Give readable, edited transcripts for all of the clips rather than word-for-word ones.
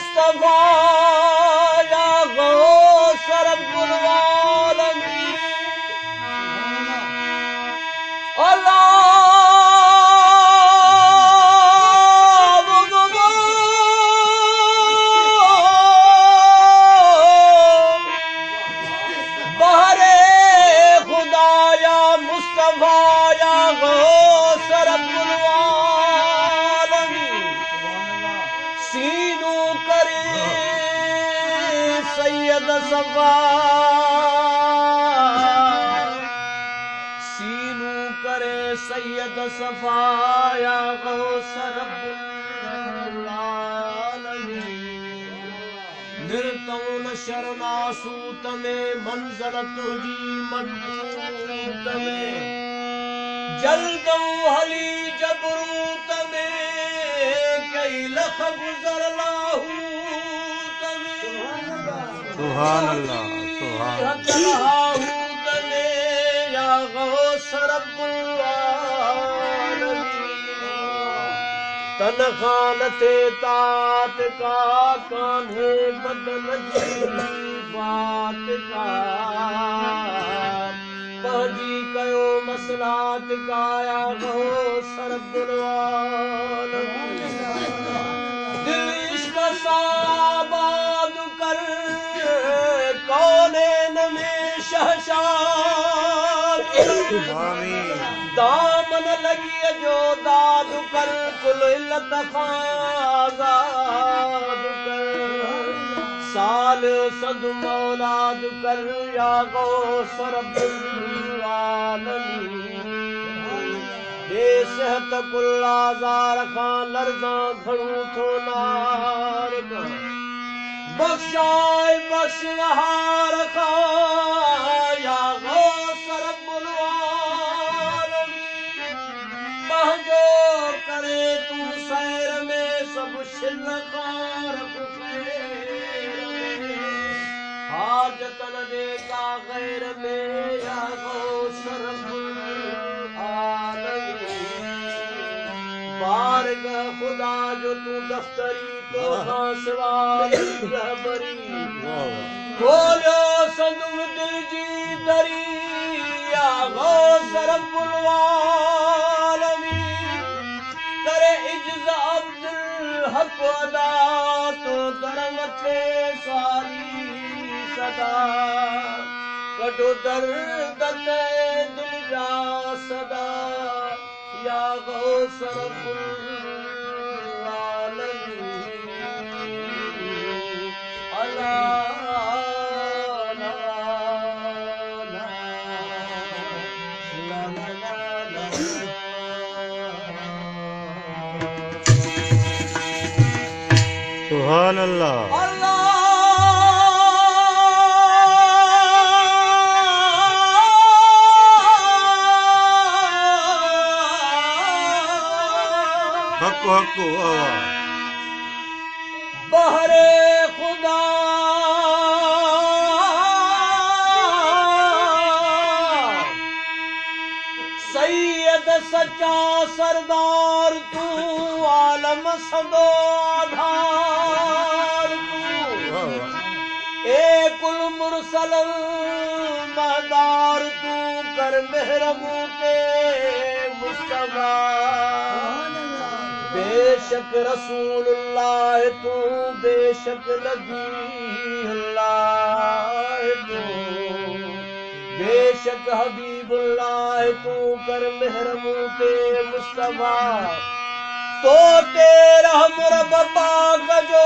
मुस्तफा या गौस रब्बुल आलमीन अल्लाह बहरे खुदा या मुस्तफा या गौस रब्बुल आलमीन सीनू करे सैयद सफा सीनू करे सैयद सफा या गौस रब्बुल आलमीन निर्तौन शरनासूत में मंजरत जी मनकूत में जल्दों हली जबरूत में कई लख गुजर लाहूत में सुभान अल्लाह सुभान लाहूत में या गौस रब्बुल आलमीन तनखान थे तात का कान्हे बदन जी बात का पहजी कयो मसलात काया गौस रब्बुल आलमीन दिल इश्क साबाद कर कौनैन में शहशाद आमीन दामन लगी जो दाद कर कुल इल्लत खाजाद कर साल सद मौलाद कर या गौस रब्बुल आलमीन बेसहत कुल आजार खां लर्जा घणू थो नार का बख्शाए बख्शहार खां या गौस रब्बुल आलमीन पंहिंजो करे तू सैर में सब शिलकार खैर में हाजतन दे का गैर में या गौस रब्बुल आलमीन बारगाह खुदा जो तू दफ्तरी तो खां सिवा रहबरी खोलियो संदूक दिल जी दरी या गौस रब्बुल आलमीन करे इज्ज़त अब्दुल हक अदा तो दरंग थे सारी सदा कटो दर्द ते दिल जा सदा या गौस रब्बुल आलमीन अल्लाह ला ला ला ला सुभान अल्लाह हक हक आवाज़ बहरे खुदा सैयद सच्चा सरदार तू आलम सदो आधार तू ए कुल मुरसल मदार तू कर मेहरमू ते मुस्तफा बेशक रसूलुल्लाह तू बेशक नबी अल्लाह तू बेशक हबीबुल्लाह तू कर मेहरमू ते मुस्तफा तो तेरा मुरब पाक जो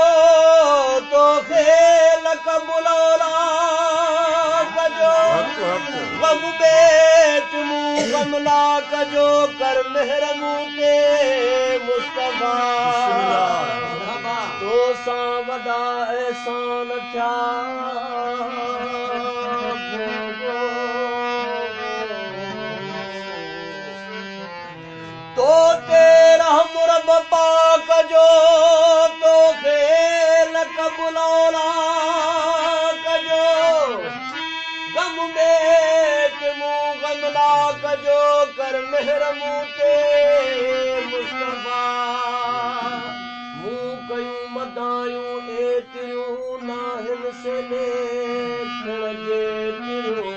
तो खेल कबुलौला कजो गम बेट मुँह गमला कजो कर मेहरमू ते मुस्तफा तो सा वॾा एहसान थिया तो तेरा मुरब पाक जो तो खेल कबुलौला कजो गम बेट मुँह गमला कजो कर मेहरमू ते मुस्तफा मुँह कयूं मदायूं एतिरियूं नाहिन से लेखण जे तिरियूं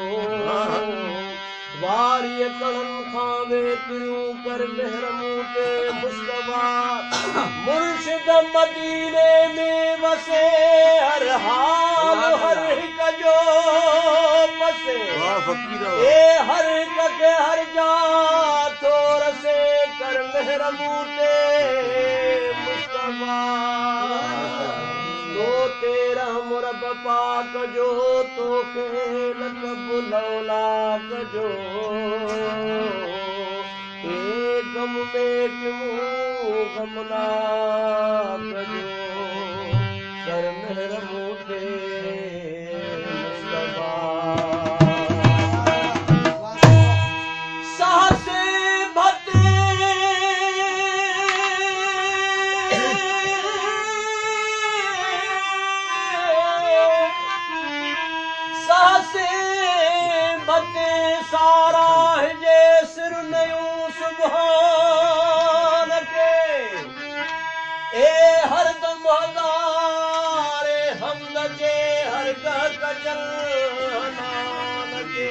वारीअ कणनि खां वेतिरियूं कर महरमूं ते मुस्तफा मुर्शिद मदीने में वसे हर हाल हर हिक जो बसे वाह फ़कीर ए हर हिक खे हर जा थो रसे कर महरमूं ते मुस्तफा तो तेरा मुरब पाक जो तोखे लक़ब लौलाक जो ए गम में क्यों गमनाक जो कर महरमूं ते मुस्तफा सासे भते सासे भते सारा जे सिर नयूं सुभान के ए हरदम हज़ारे हमद जे हर कजल नान के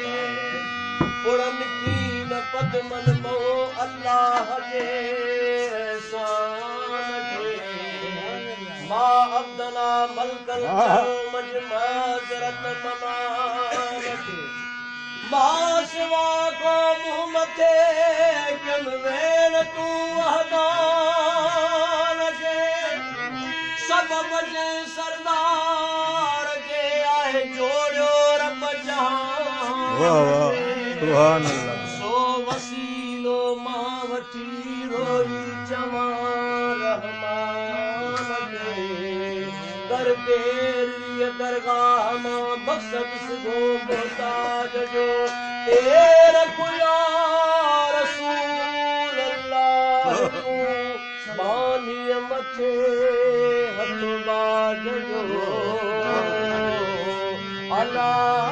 उड़न कीन पदमन मो अल्लाह जे एहसान के मां अब्दना मलकल मजमाजरत मनान के मां सिवा को मुंह मथे कम वेन तू वहदान के सबब जे सरदार जे आहे जोड़ियो रब जहान वाह वाह सुभान अल्लाह सो वसीलो मां वठी रोई चवां रहमान के कर तेरी दरगाह मां बख्शत सिधो मोहताज जो ए रखो या रसूल अल्लाह तू बानी मथे हथ बाज जो अल्लाह